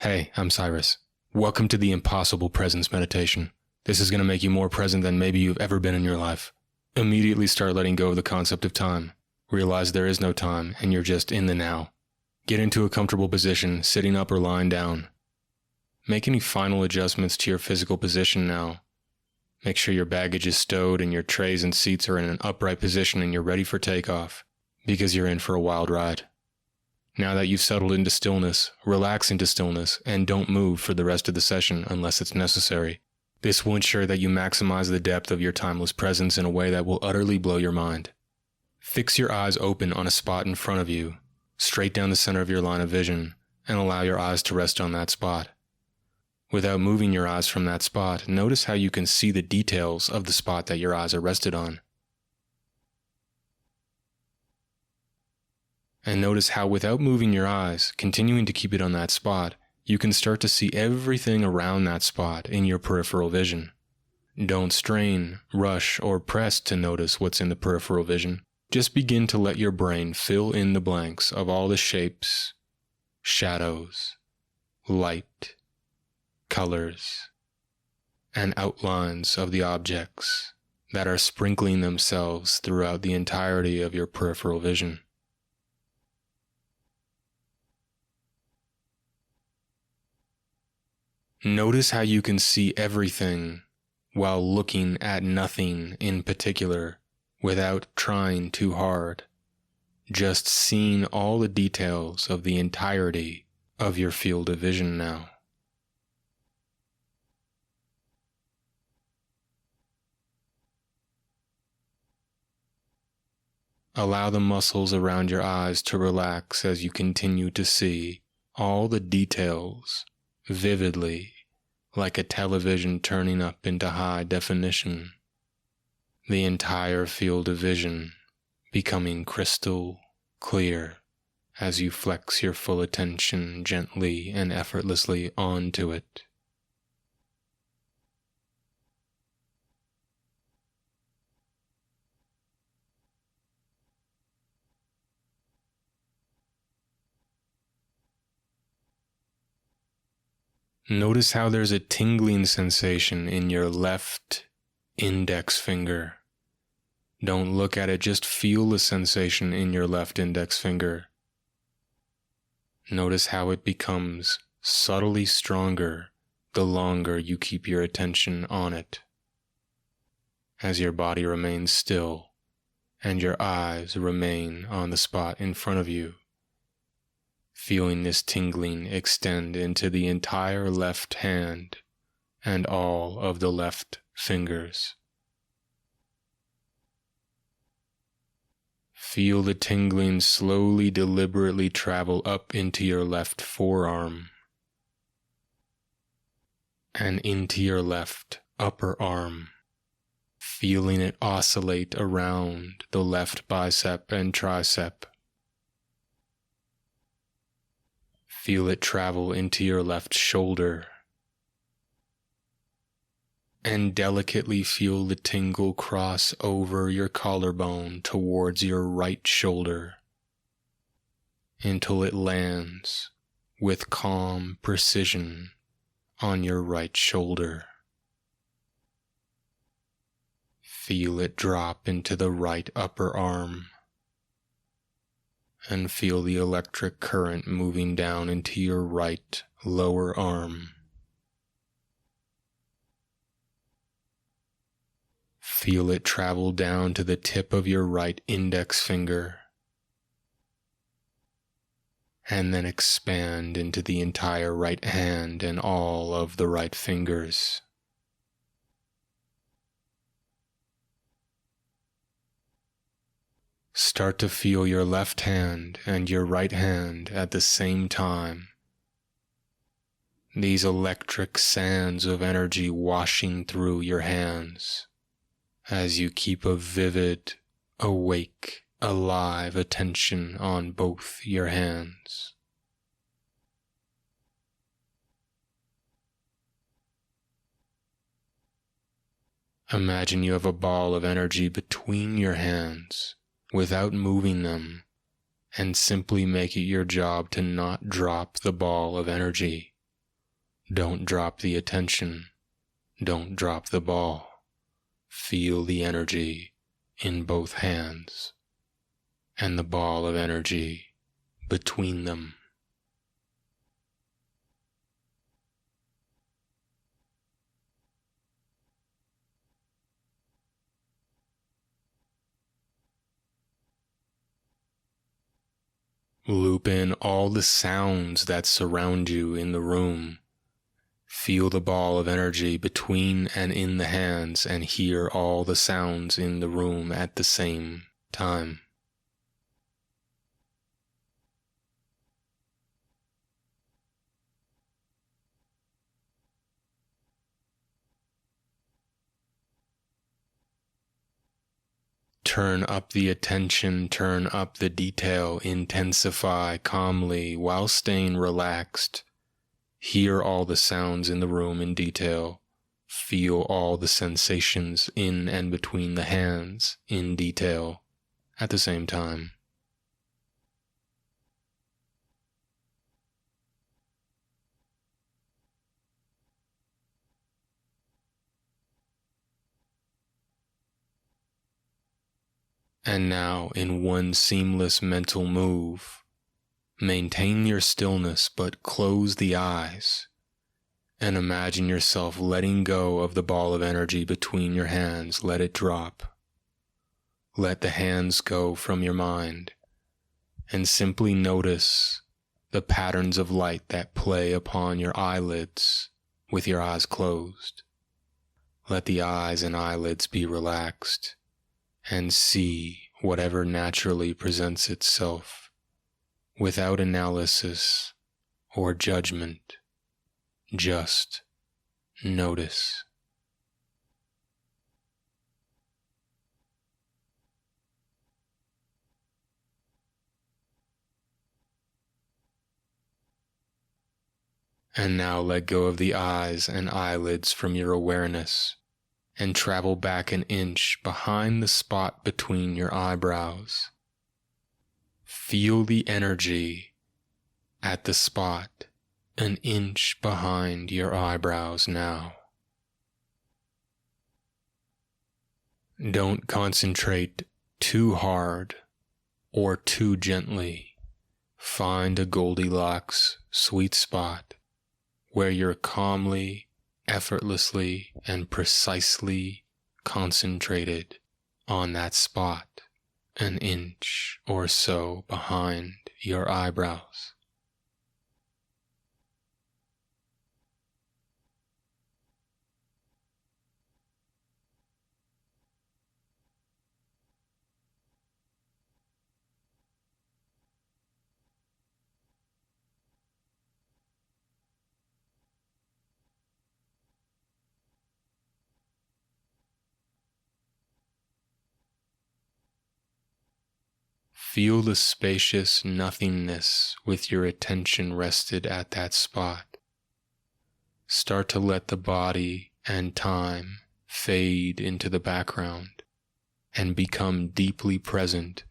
Hey, I'm Cyrus. Welcome to the Impossible Presence Meditation. This is going to make you more present than maybe you've ever been in your life. Immediately start letting go of the concept of time. Realize there is no time and you're just in the now. Get into a comfortable position, sitting up or lying down. Make any final adjustments to your physical position now. Make sure your baggage is stowed and your trays and seats are in an upright position and you're ready for takeoff, because you're in for a wild ride. Now that you've settled into stillness, relax into stillness and don't move for the rest of the session unless it's necessary. This will ensure that you maximize the depth of your timeless presence in a way that will utterly blow your mind. Fix your eyes open on a spot in front of you, straight down the center of your line of vision, and allow your eyes to rest on that spot. Without moving your eyes from that spot, notice how you can see the details of the spot that your eyes are rested on. And notice how, without moving your eyes, continuing to keep it on that spot, you can start to see everything around that spot in your peripheral vision. Don't strain, rush, or press to notice what's in the peripheral vision. Just begin to let your brain fill in the blanks of all the shapes, shadows, light, colors, and outlines of the objects that are sprinkling themselves throughout the entirety of your peripheral vision. Notice how you can see everything while looking at nothing in particular without trying too hard, just seeing all the details of the entirety of your field of vision now. Allow the muscles around your eyes to relax as you continue to see all the details vividly, like a television turning up into high definition. The entire field of vision becoming crystal clear as you flex your full attention gently and effortlessly onto it. Notice how there's a tingling sensation in your left index finger. Don't look at it, just feel the sensation in your left index finger. Notice how it becomes subtly stronger the longer you keep your attention on it, as your body remains still and your eyes remain on the spot in front of you. Feeling this tingling extend into the entire left hand and all of the left fingers. Feel the tingling slowly, deliberately travel up into your left forearm and into your left upper arm, feeling it oscillate around the left bicep and tricep. Feel it travel into your left shoulder, and delicately feel the tingle cross over your collarbone towards your right shoulder until it lands with calm precision on your right shoulder. Feel it drop into the right upper arm, and feel the electric current moving down into your right lower arm. Feel it travel down to the tip of your right index finger, and then expand into the entire right hand and all of the right fingers. Start to feel your left hand and your right hand at the same time. These electric sands of energy washing through your hands as you keep a vivid, awake, alive attention on both your hands. Imagine you have a ball of energy between your hands, without moving them, and simply make it your job to not drop the ball of energy Don't drop the attention. Don't drop the ball. Feel the energy in both hands and the ball of energy between them. Loop in all the sounds that surround you in the room. Feel the ball of energy between and in the hands and hear all the sounds in the room at the same time. Turn up the attention, turn up the detail, intensify calmly while staying relaxed. Hear all the sounds in the room in detail. Feel all the sensations in and between the hands in detail at the same time. And now, in one seamless mental move, maintain your stillness but close the eyes and imagine yourself letting go of the ball of energy between your hands. Let it drop. Let the hands go from your mind and simply notice the patterns of light that play upon your eyelids with your eyes closed. Let the eyes and eyelids be relaxed and see whatever naturally presents itself without analysis or judgment. Just notice. And now let go of the eyes and eyelids from your awareness and travel back an inch behind the spot between your eyebrows. Feel the energy at the spot an inch behind your eyebrows now. Don't concentrate too hard or too gently. Find a Goldilocks sweet spot where you're calmly, effortlessly, and precisely concentrated on that spot an inch or so behind your eyebrows. Feel the spacious nothingness with your attention rested at that spot. Start to let the body and time fade into the background and become deeply present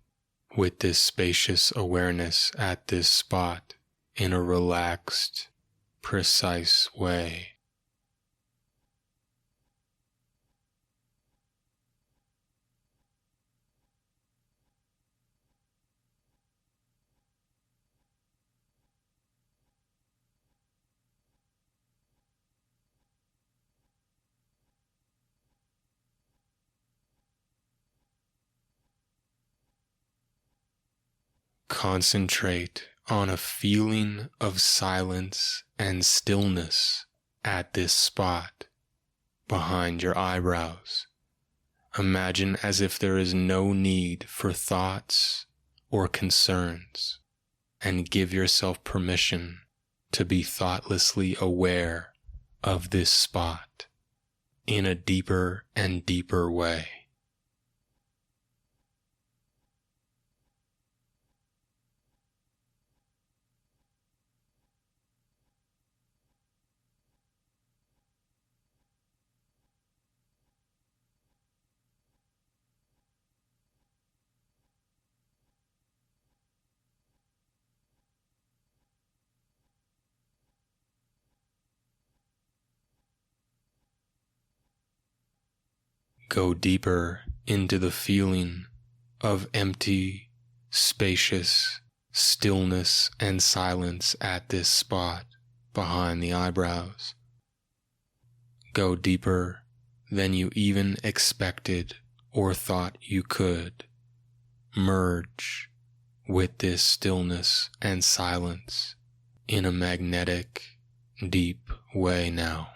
with this spacious awareness at this spot in a relaxed, precise way. Concentrate on a feeling of silence and stillness at this spot behind your eyebrows. Imagine as if there is no need for thoughts or concerns, and give yourself permission to be thoughtlessly aware of this spot in a deeper and deeper way. Go deeper into the feeling of empty, spacious stillness and silence at this spot behind the eyebrows. Go deeper than you even expected or thought you could. Merge with this stillness and silence in a magnetic, deep way now.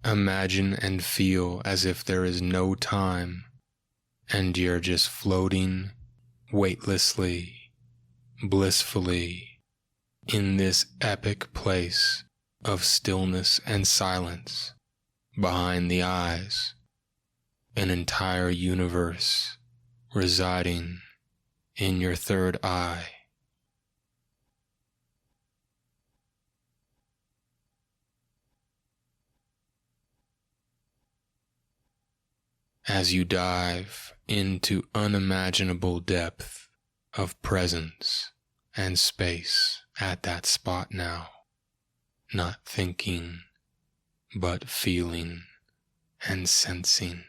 Imagine and feel as if there is no time and you're just floating weightlessly, blissfully in this epic place of stillness and silence behind the eyes, an entire universe residing in your third eye. As you dive into unimaginable depth of presence and space at that spot now, not thinking, but feeling and sensing.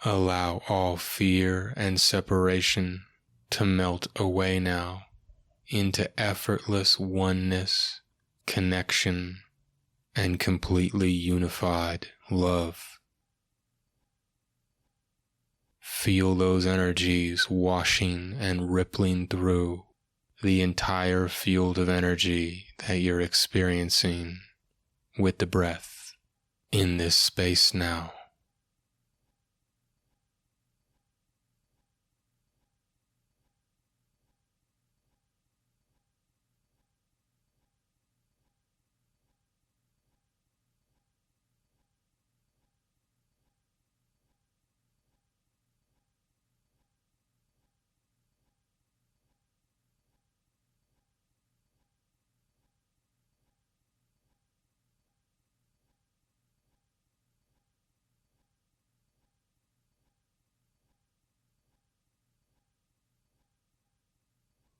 Allow all fear and separation to melt away now into effortless oneness, connection, and completely unified love. Feel those energies washing and rippling through the entire field of energy that you're experiencing with the breath in this space now.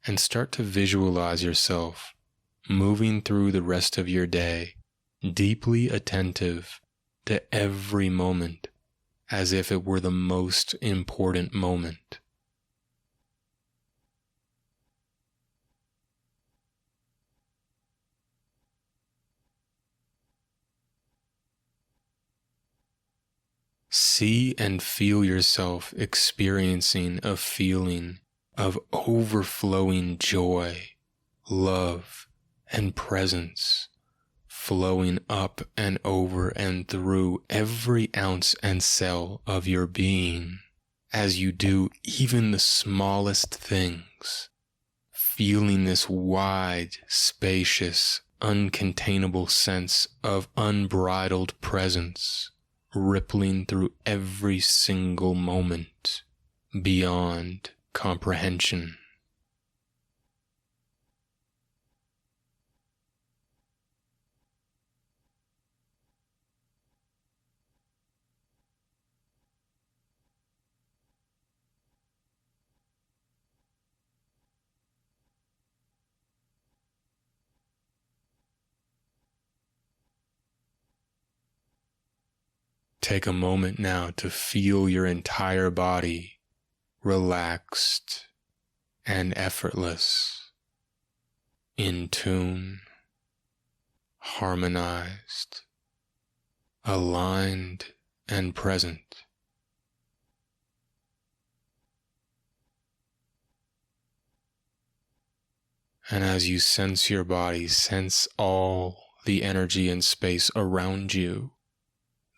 And start to visualize yourself moving through the rest of your day, deeply attentive to every moment as if it were the most important moment. See and feel yourself experiencing a feeling of overflowing joy, love, and presence, flowing up and over and through every ounce and cell of your being as you do even the smallest things, feeling this wide, spacious, uncontainable sense of unbridled presence rippling through every single moment beyond comprehension. Take a moment now to feel your entire body relaxed and effortless, in tune, harmonized, aligned and present. And as you sense your body, sense all the energy and space around you,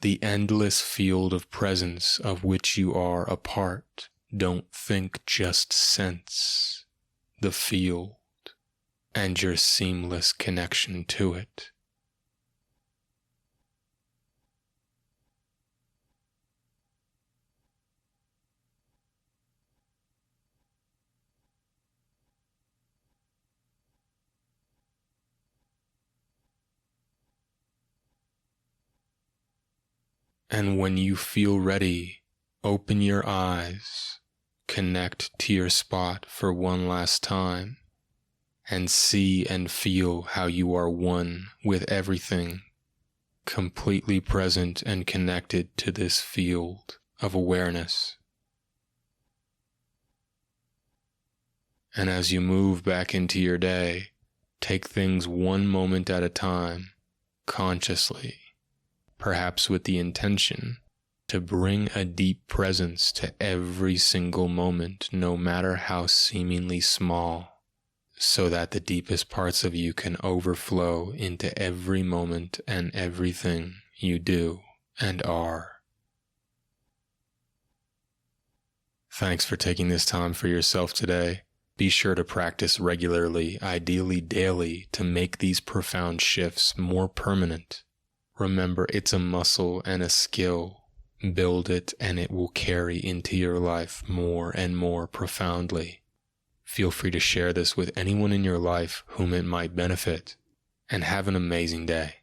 the endless field of presence of which you are a part. Don't think, just sense the field and your seamless connection to it. And when you feel ready, open your eyes, connect to your spot for one last time, and see and feel how you are one with everything, completely present and connected to this field of awareness. And as you move back into your day, take things one moment at a time, consciously, perhaps with the intention to bring a deep presence to every single moment, no matter how seemingly small, so that the deepest parts of you can overflow into every moment and everything you do and are. Thanks for taking this time for yourself today. Be sure to practice regularly, ideally daily, to make these profound shifts more permanent. Remember, it's a muscle and a skill. Build it and it will carry into your life more and more profoundly. Feel free to share this with anyone in your life whom it might benefit, and have an amazing day.